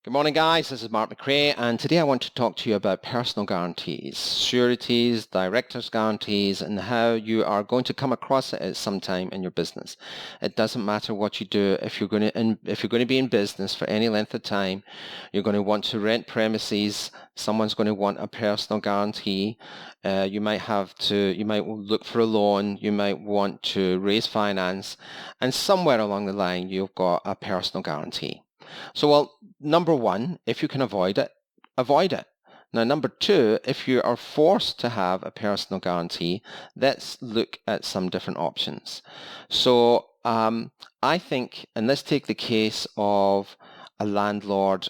Good morning, guys. This is Mark McRae, and today I want to talk to you about personal guarantees, sureties, director's guarantees, and how you are going to come across it at some time in your business. It doesn't matter what you do. If you're going to be in business for any length of time, you're going to want to rent premises. Someone's going to want a personal guarantee. You might look for a loan. You might want to raise finance, and somewhere along the line, you've got a personal guarantee. So, number one, if you can avoid it, avoid it. Now, number two, if you are forced to have a personal guarantee, let's look at some different options. So, I think, and let's take the case of a landlord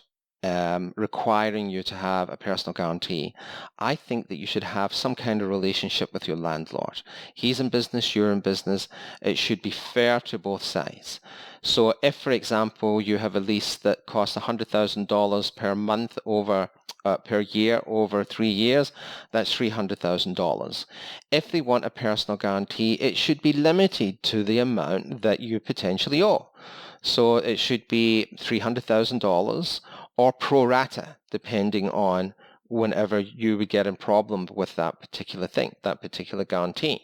requiring you to have a personal guarantee. I think that you should have some kind of relationship with your landlord. He's in business, you're in business. It should be fair to both sides. So if, for example, you have a lease that costs $100,000 per month per year over 3 years, that's $300,000. If they want a personal guarantee, it should be limited to the amount that you potentially owe. So it should be $300,000 or pro rata, depending on whenever you would get in problem with that particular thing, that particular guarantee.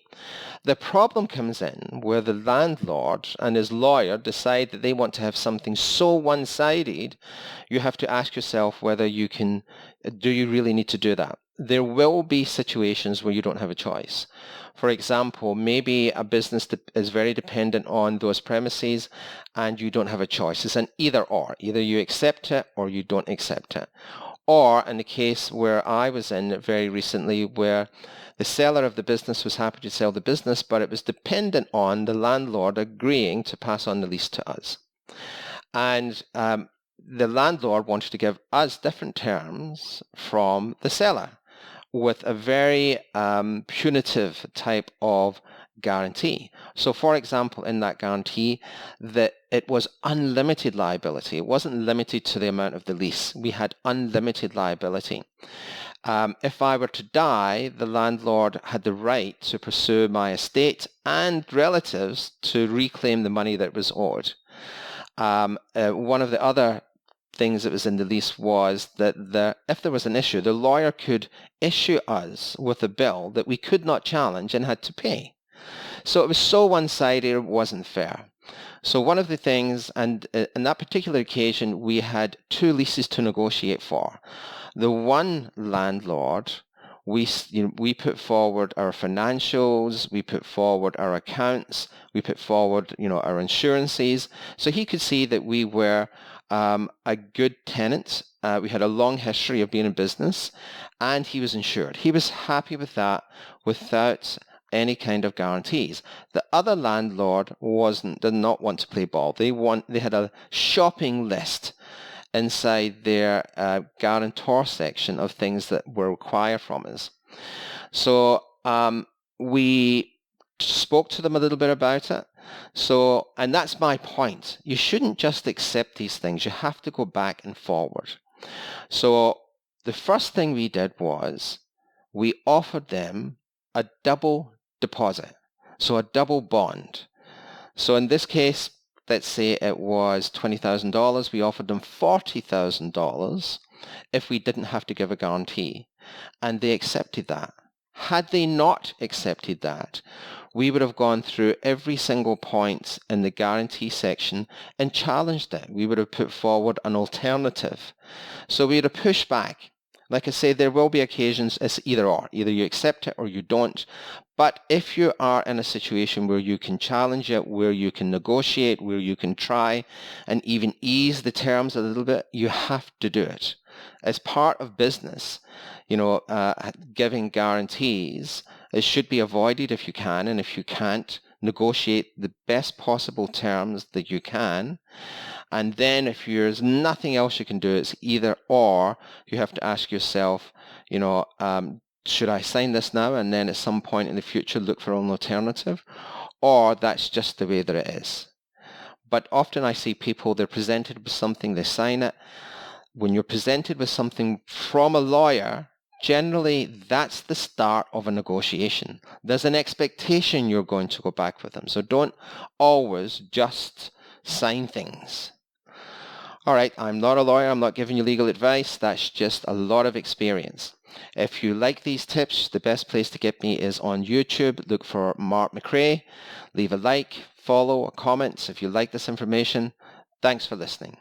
The problem comes in where the landlord and his lawyer decide that they want to have something so one-sided, you have to ask yourself whether do you really need to do that? There will be situations where you don't have a choice. For example, maybe a business is very dependent on those premises and you don't have a choice. It's an either or. Either you accept it or you don't accept it. Or in the case where I was in very recently, where the seller of the business was happy to sell the business, but it was dependent on the landlord agreeing to pass on the lease to us. And the landlord wanted to give us different terms from the seller, with a very punitive type of guarantee. So, for example, in that guarantee, that it was unlimited liability. It wasn't limited to the amount of the lease. We had unlimited liability. If I were to die, the landlord had the right to pursue my estate and relatives to reclaim the money that was owed. One of the other things that was in the lease was that if there was an issue, the lawyer could issue us with a bill that we could not challenge and had to pay. So it was so one-sided, it wasn't fair. So one of the things, and in that particular occasion, we had 2 leases to negotiate for. The one landlord, we put forward our financials, we put forward our accounts, we put forward our insurances, so he could see that we were a good tenant. We had a long history of being in business, and he was insured. He was happy with that without any kind of guarantees. The other landlord did not want to play ball. They had a shopping list inside their guarantor section of things that were required from us. So we spoke to them a little bit about it. So, and that's my point. You shouldn't just accept these things. You have to go back and forward. So the first thing we did was we offered them a double deposit, so a double bond. So in this case, let's say it was $20,000. We offered them $40,000 if we didn't have to give a guarantee, and they accepted that. Had they not accepted that, we would have gone through every single point in the guarantee section and challenged it. We would have put forward an alternative. So we would have pushed back. Like I say, there will be occasions it's either or. Either you accept it or you don't. But if you are in a situation where you can challenge it, where you can negotiate, where you can try and even ease the terms a little bit, you have to do it. As part of business, giving guarantees, it should be avoided if you can, and if you can't, negotiate the best possible terms that you can. And then if there's nothing else you can do, it's either or. You have to ask yourself, should I sign this now and then at some point in the future look for an alternative? Or that's just the way that it is. But often I see people, they're presented with something, they sign it. When you're presented with something from a lawyer, generally that's the start of a negotiation. There's an expectation you're going to go back with them. So don't always just sign things. All right, I'm not a lawyer. I'm not giving you legal advice. That's just a lot of experience. If you like these tips, the best place to get me is on YouTube. Look for Mark McRae. Leave a like, follow, or comments if you like this information. Thanks for listening.